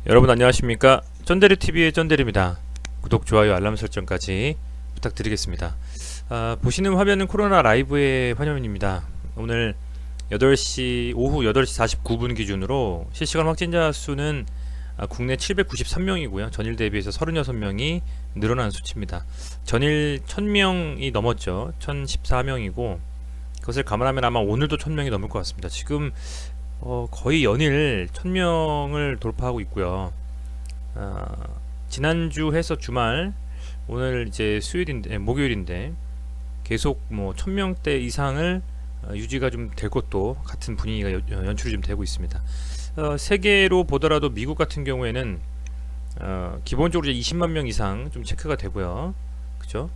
여러분 안녕하십니까? 쩐데리TV의 쩐데리입니다. 구독, 좋아요, 알람 설정까지 부탁드리겠습니다. 보시는 화면은 코로나 라이브의 화면입니다. 오늘 오후 8시 49분 기준으로 실시간 확진자 수는 국내 793명이고요. 전일 대비해서 36명이 늘어난 수치입니다. 전일 1000명이 넘었죠. 1014명이고 그것을 감안하면 아마 오늘도 1000명이 넘을 것 같습니다. 지금 거의 연일 1000명을 돌파하고 있고요. 지난주 해서 주말, 오늘 이제 목요일인데 계속 뭐 1000명대 이상을 유지가 좀 될 것도 같은 분위기가 연출이 좀 되고 있습니다. 세계로 보더라도 미국 같은 경우에는 기본적으로 20만 명 이상 좀 체크가 되고요. 그죠?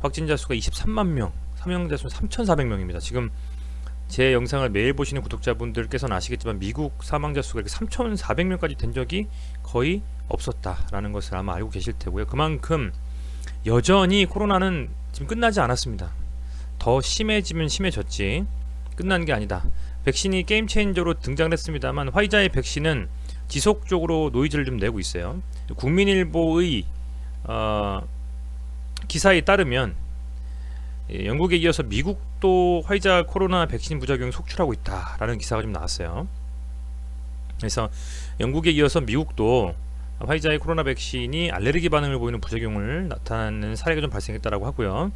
확진자 수가 23만 명, 사망자 수는 3,400명입니다. 지금 제 영상을 매일 보시는 구독자분들께서는 아시겠지만 미국 사망자 수가 이렇게 3,400명까지 된 적이 거의 없었다라는 것을 아마 알고 계실 테고요. 그만큼 여전히 코로나는 지금 끝나지 않았습니다. 더 심해지면 심해졌지 끝난 게 아니다. 백신이 게임 체인저로 등장을 했습니다만 화이자의 백신은 지속적으로 노이즈를 좀 내고 있어요. 국민일보의 기사에 따르면 영국에 이어서 미국도 화이자 코로나 백신 부작용을 속출하고 있다라는 기사가 좀 나왔어요. 그래서 영국에 이어서 미국도 화이자의 코로나 백신이 알레르기 반응을 보이는 부작용을 나타내는 사례가 좀 발생했다라고 하고요.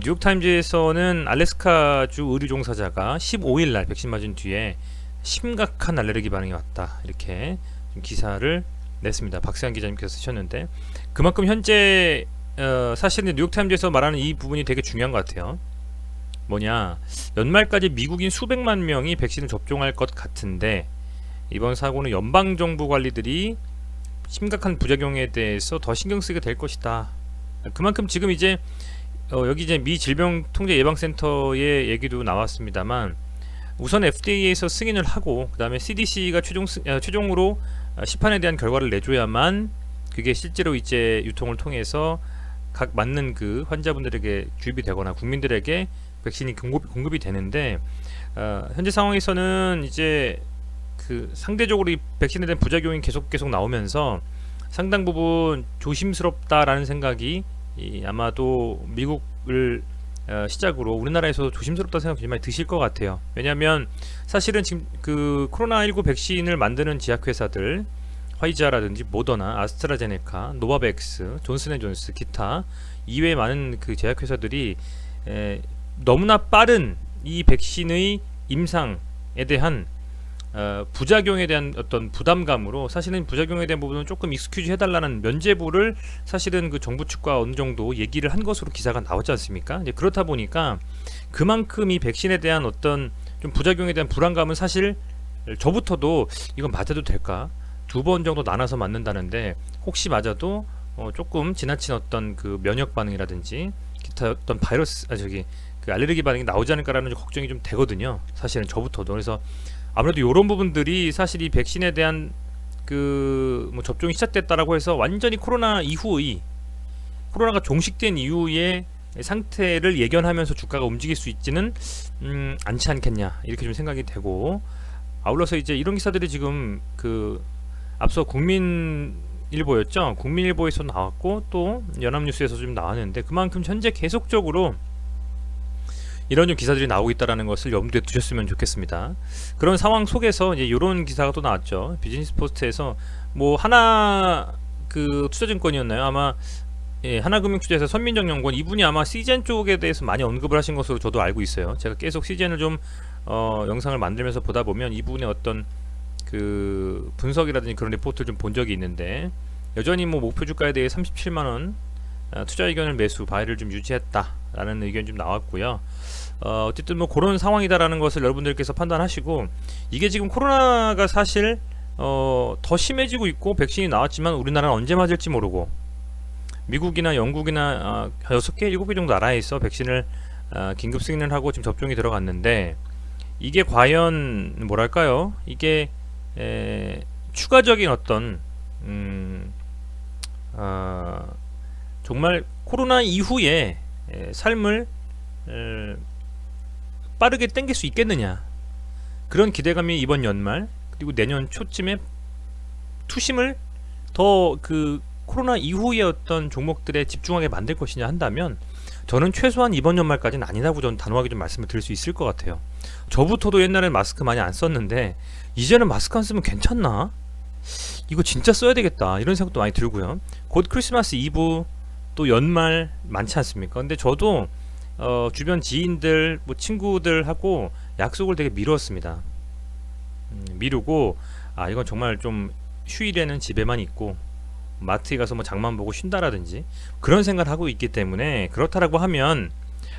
뉴욕타임즈에서는 알래스카주 의류 종사자가 15일날 백신 맞은 뒤에 심각한 알레르기 반응이 왔다 이렇게 좀 기사를 냈습니다. 박세환 기자님께서 쓰셨는데 그만큼 현재 사실은 뉴욕타임즈에서 말하는 이 부분이 되게 중요한 것 같아요. 뭐냐, 연말까지 미국인 수백만 명이 백신을 접종할 것 같은데 이번 사고는 연방정부 관리들이 심각한 부작용에 대해서 더 신경 쓰게 될 것이다. 그만큼 지금 이제 여기 이제 미 질병통제예방센터의 얘기도 나왔습니다만 우선 FDA에서 승인을 하고 그 다음에 CDC가 최종으로 시판에 대한 결과를 내줘야만 그게 실제로 이제 유통을 통해서 각 맞는 그 환자분들에게 주입이 되거나 국민들에게 백신이 공급이 되는데 현재 상황에서는 이제 그 상대적으로 이 백신에 대한 부작용이 계속 나오면서 상당 부분 조심스럽다라는 생각이 아마도 미국을 시작으로 우리나라에서 조심스럽다 생각이 많이 드실 것 같아요. 왜냐하면 사실은 지금 그 코로나19 백신을 만드는 제약회사들 화이자라든지 모더나, 아스트라제네카, 노바백스, 존슨앤존스, 기타 이외의 많은 그 제약회사들이 너무나 빠른 이 백신의 임상에 대한 부작용에 대한 어떤 부담감으로 사실은 부작용에 대한 부분은 조금 익스큐즈 해달라는 면죄부를 사실은 그 정부 측과 어느 정도 얘기를 한 것으로 기사가 나왔지 않습니까? 이제 그렇다 보니까 그만큼 이 백신에 대한 어떤 좀 부작용에 대한 불안감은 사실 저부터도 이건 맞아도 될까? 2번 정도 나눠서 맞는다는데 혹시 맞아도 조금 지나친 어떤 그 면역 반응이라든지 기타 어떤 그 알레르기 반응이 나오지 않을까라는 걱정이 좀 되거든요. 사실은 저부터도. 그래서 아무래도 이런 부분들이 사실 이 백신에 대한 그 뭐 접종이 시작됐다라고 해서 완전히 코로나가 종식된 이후의 상태를 예견하면서 주가가 움직일 수 있지는 않지 않겠냐 이렇게 좀 생각이 되고, 아울러서 이제 이런 기사들이 지금 그 앞서 국민일보였죠. 국민일보에서 나왔고 또 연합뉴스에서 좀 나왔는데 그만큼 현재 계속적으로 이런 기사들이 나오고 있다는 것을 염두에 두셨으면 좋겠습니다. 그런 상황 속에서 이제 이런 기사가 또 나왔죠. 비즈니스 포스트에서 뭐 하나 그 투자증권이었나요? 아마 하나금융투자에서 선민정 연구원 이분이 아마 시젠 쪽에 대해서 많이 언급을 하신 것으로 저도 알고 있어요. 제가 계속 시젠을 좀 영상을 만들면서 보다 보면 이분의 어떤 그 분석이라든지 그런 리포트를 좀 본 적이 있는데 여전히 뭐 목표 주가에 대해 37만원 투자 의견을 매수 바이를 좀 유지했다라는 의견이 좀 나왔고요. 어쨌든 뭐 그런 상황이다라는 것을 여러분들께서 판단하시고, 이게 지금 코로나가 사실 더 심해지고 있고 백신이 나왔지만 우리나라는 언제 맞을지 모르고 미국이나 영국이나 6개, 7개 정도 나라에서 백신을 긴급 승인을 하고 지금 접종이 들어갔는데 이게 과연 뭐랄까요? 이게 추가적인 어떤 정말 코로나 이후에 삶을 빠르게 땡길 수 있겠느냐, 그런 기대감이 이번 연말 그리고 내년 초쯤에 투심을 더 그 코로나 이후의 어떤 종목들에 집중하게 만들 것이냐 한다면 저는 최소한 이번 연말까지는 아니라고 저는 단호하게 좀 말씀을 드릴 수 있을 것 같아요. 저부터도 옛날엔 마스크 많이 안 썼는데 이제는 마스크 안 쓰면 괜찮나? 이거 진짜 써야 되겠다 이런 생각도 많이 들고요. 곧 크리스마스 이브 또 연말 많지 않습니까? 근데 저도 주변 지인들 뭐 친구들하고 약속을 되게 미뤘습니다. 미루고 이건 정말 좀 휴일에는 집에만 있고 마트에 가서 뭐 장만 보고 쉰다라든지 그런 생각을 하고 있기 때문에, 그렇다라고 하면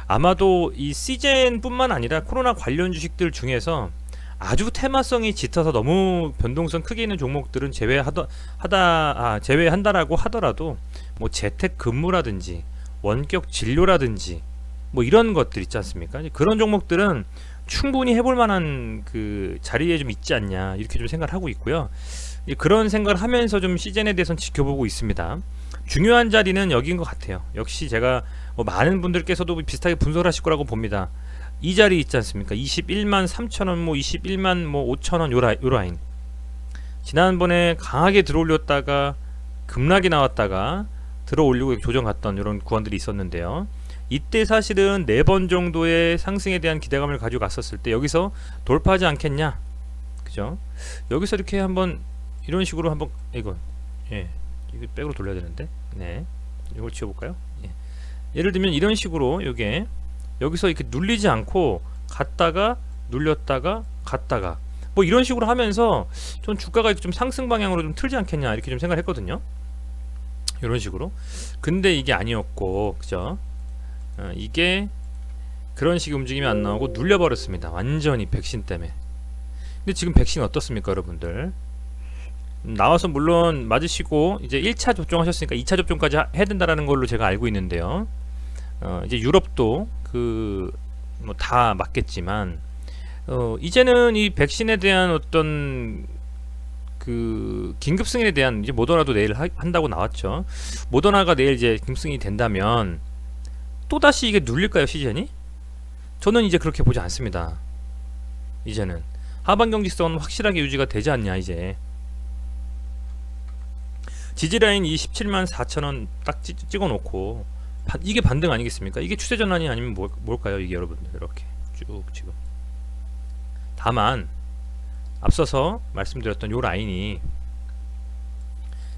아마도 이 시젠뿐만 아니라 코로나 관련 주식들 중에서 아주 테마성이 짙어서 너무 변동성 크게 있는 종목들은 제외한다라고 하더라도 뭐 재택 근무라든지 원격 진료라든지 뭐 이런 것들 있지 않습니까? 그런 종목들은 충분히 해볼 만한 그 자리에 좀 있지 않냐 이렇게 좀 생각을 하고 있고요. 그런 생각을 하면서 좀 시즌에 대해서는 지켜보고 있습니다. 중요한 자리는 여기인 것 같아요. 역시 제가 뭐 많은 분들께서도 비슷하게 분석하실 거라고 봅니다. 이 자리 있지 않습니까? 21만 3천원, 뭐 21만 뭐 5천원 요 라인. 지난번에 강하게 들어올렸다가 급락이 나왔다가 들어올리고 조정 갔던 이런 구간들이 있었는데요. 이때 사실은 4번 정도의 상승에 대한 기대감을 가지고 갔었을 때 여기서 돌파하지 않겠냐, 그죠? 여기서 이렇게 한번 이런 식으로 한번 이거 백으로 돌려야 되는데, 네, 이걸 지워볼까요? 예를 들면 이런 식으로 요게 여기서 이렇게 눌리지 않고 갔다가 눌렸다가 갔다가 뭐 이런 식으로 하면서 좀 주가가 좀 상승 방향으로 좀 틀지 않겠냐 이렇게 좀 생각을 했거든요. 이런 식으로. 근데 이게 아니었고, 그죠? 이게 그런 식의 움직임이 안 나오고 눌려버렸습니다. 완전히 백신 때문에. 근데 지금 백신 어떻습니까, 여러분들? 나와서 물론 맞으시고 이제 1차 접종하셨으니까 2차 접종까지 해야 된다라는 걸로 제가 알고 있는데요. 이제 유럽도 그 뭐 다 맞겠지만 이제는 이 백신에 대한 어떤 그 긴급 승인에 대한 이제 모더나도 내일 한다고 나왔죠. 모더나가 내일 이제 긴급 승인이 된다면 또 다시 이게 눌릴까요, 시즌이? 저는 이제 그렇게 보지 않습니다. 이제는 하반 경직성은 확실하게 유지가 되지 않냐. 이제 지지라인 이 17만 4천원 딱 찍어놓고 이게 반등 아니겠습니까? 이게 추세 전환이 아니면 뭘까요? 이게 여러분들 이렇게 쭉 지금. 다만 앞서서 말씀드렸던 요 라인이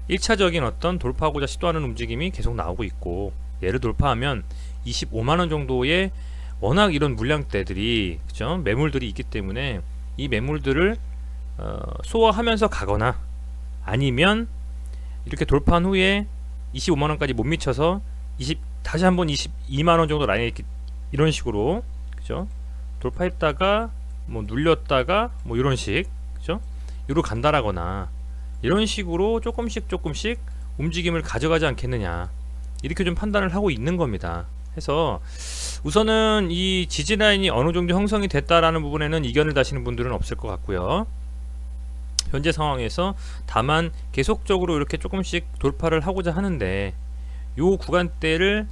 1차적인 어떤 돌파하고자 시도하는 움직임이 계속 나오고 있고, 얘를 돌파하면 25만원 정도의 워낙 이런 물량대들이, 그죠? 매물들이 있기 때문에 이 매물들을 소화하면서 가거나 아니면 이렇게 돌파한 후에 25만원까지 못 미쳐서 다시 한번 22만원 정도 라인에 이런 식으로, 그죠? 돌파했다가 뭐 눌렸다가 뭐 이런 식, 그죠? 이로 간다라거나 이런 식으로 조금씩 움직임을 가져가지 않겠느냐 이렇게 좀 판단을 하고 있는 겁니다. 해서 우선은 이 지지라인이 어느 정도 형성이 됐다라는 부분에는 이견을 다시는 분들은 없을 것 같고요. 현재 상황에서 다만 계속적으로 이렇게 조금씩 돌파를 하고자 하는데 요 구간대를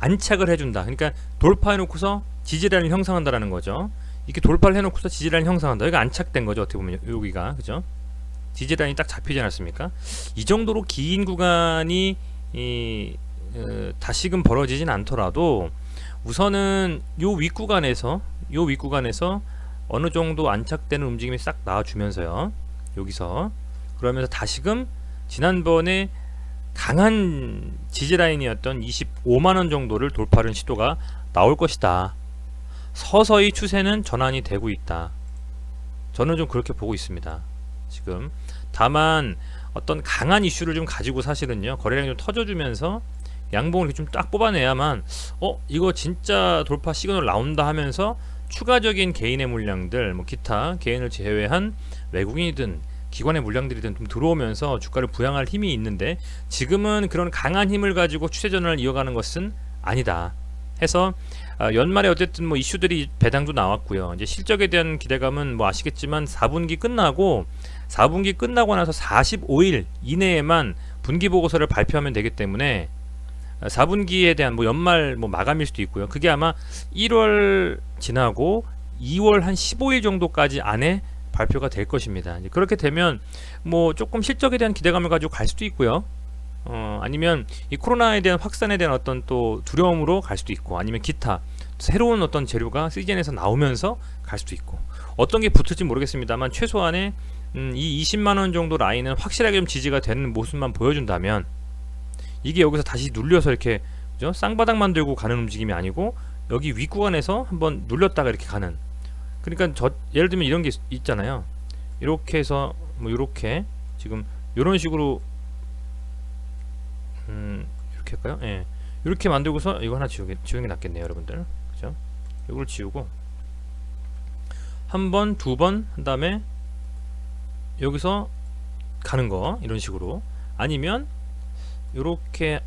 안착을 해준다. 그러니까 돌파해 놓고서 지지라인을 형성한다라는 거죠. 이렇게 돌파를 해놓고서 지지라인 형성한다. 여기가 안착된 거죠. 어떻게 보면 여기가, 그죠? 지지라인이 딱 잡히지 않았습니까? 이 정도로 긴 구간이 다시금 벌어지진 않더라도 우선은 요 윗구간에서 어느 정도 안착되는 움직임이 싹 나와주면서요. 여기서 그러면서 다시금 지난번에 강한 지지라인이었던 25만원 정도를 돌파하는 시도가 나올 것이다. 서서히 추세는 전환이 되고 있다. 저는 좀 그렇게 보고 있습니다. 지금 다만 어떤 강한 이슈를 좀 가지고 사실은요 거래량이 좀 터져주면서 양봉을 좀 딱 뽑아내야만 이거 진짜 돌파 시그널 나온다 하면서 추가적인 개인의 물량들, 뭐 기타 개인을 제외한 외국인이든 기관의 물량들이든 좀 들어오면서 주가를 부양할 힘이 있는데 지금은 그런 강한 힘을 가지고 추세 전환을 이어가는 것은 아니다 해서 연말에 어쨌든 뭐 이슈들이 배당도 나왔고요. 이제 실적에 대한 기대감은 뭐 아시겠지만 4분기 끝나고 나서 45일 이내에만 분기 보고서를 발표하면 되기 때문에 4분기에 대한 뭐 연말 뭐 마감일 수도 있고요. 그게 아마 1월 지나고 2월 한 15일 정도까지 안에 발표가 될 것입니다. 이제 그렇게 되면 뭐 조금 실적에 대한 기대감을 가지고 갈 수도 있고요. 아니면 이 코로나에 대한 확산에 대한 어떤 또 두려움으로 갈 수도 있고, 아니면 기타 새로운 어떤 재료가 시즌에서 나오면서 갈 수도 있고, 어떤 게 붙을지 모르겠습니다만 최소한의 이 20만원 정도 라인은 확실하게 좀 지지가 되는 모습만 보여준다면, 이게 여기서 다시 눌려서 이렇게, 그죠? 쌍바닥만 들고 가는 움직임이 아니고 여기 윗구간에서 한번 눌렸다가 이렇게 가는, 그러니까 예를 들면 이런 게 있잖아요. 이렇게 해서 뭐 이렇게 지금 이런 식으로 이렇게 할까요? 예. 이렇게 만들고서 이거 하나 지우는 게 낫겠네요, 여러분들. 그죠? 이걸 지우고 한 번, 두 번 한 다음에 여기서 가는 거 이런 식으로, 아니면 이렇게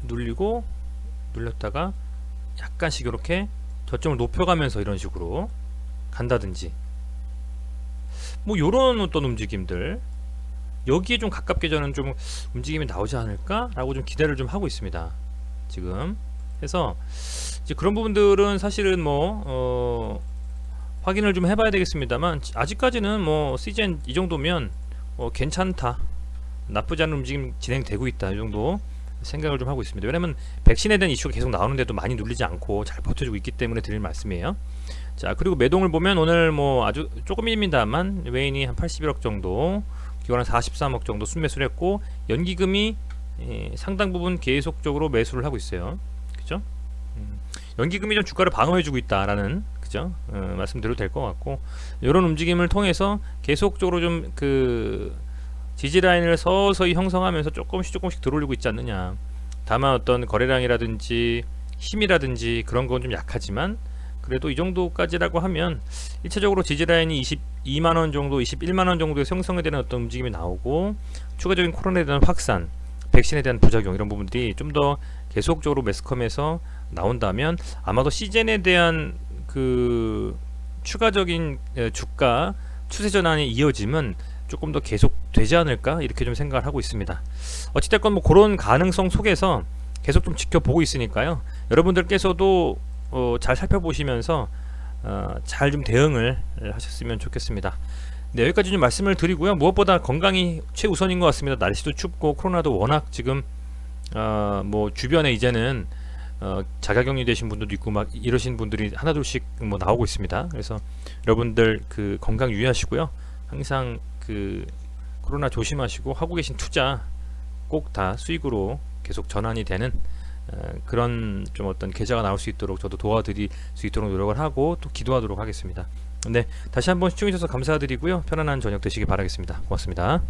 눌리고 눌렸다가 약간씩 이렇게 저점을 높여가면서 이런 식으로 간다든지, 뭐 요런 어떤 움직임들, 여기에 좀 가깝게 저는 좀 움직임이 나오지 않을까 라고 좀 기대를 좀 하고 있습니다, 지금. 그래서 이제 그런 부분들은 사실은 뭐 확인을 좀 해봐야 되겠습니다만, 아직까지는 뭐 시즌 이 정도면 괜찮다, 나쁘지 않은 움직임 진행되고 있다, 이 정도 생각을 좀 하고 있습니다. 왜냐면 백신에 대한 이슈가 계속 나오는데도 많이 눌리지 않고 잘 버텨주고 있기 때문에 드릴 말씀이에요. 자, 그리고 매동을 보면 오늘 뭐 아주 조금입니다만 외인이 한 81억 정도, 기관 한 43억 정도 순매수를 했고, 연기금이 상당 부분 계속적으로 매수를 하고 있어요. 그죠? 연기금이 좀 주가를 방어해주고 있다라는, 그죠? 말씀드려도 될 것 같고, 이런 움직임을 통해서 계속적으로 좀 지지 라인을 서서히 형성하면서 조금씩 들어올리고 있지 않느냐. 다만 어떤 거래량이라든지 힘이라든지 그런 건 좀 약하지만, 그래도 이 정도까지라고 하면 1차적으로 지지 라인이 22만원 정도, 21만원 정도의 형성에 대한 어떤 움직임이 나오고, 추가적인 코로나에 대한 확산, 백신에 대한 부작용, 이런 부분들이 좀 더 계속적으로 매스컴에서 나온다면 아마도 시즌에 대한 추가적인 주가 추세 전환의 이어짐은 조금 더 계속 되지 않을까, 이렇게 좀 생각을 하고 있습니다. 어찌됐건 뭐 그런 가능성 속에서 계속 좀 지켜보고 있으니까요, 여러분들께서도 잘 살펴보시면서 잘 좀 대응을 하셨으면 좋겠습니다. 네, 여기까지 좀 말씀을 드리고요. 무엇보다 건강이 최우선인 것 같습니다. 날씨도 춥고 코로나도 워낙 지금 뭐 주변에 이제는 자가격리 되신 분들도 있고 막 이러신 분들이 하나둘씩 뭐 나오고 있습니다. 그래서 여러분들 건강 유의하시고요. 항상 코로나 조심하시고, 하고 계신 투자 꼭 다 수익으로 계속 전환이 되는 그런 좀 어떤 계좌가 나올 수 있도록 저도 도와드릴 수 있도록 노력을 하고 또 기도하도록 하겠습니다. 네, 다시 한번 시청해 주셔서 감사드리고요. 편안한 저녁 되시기 바라겠습니다. 고맙습니다.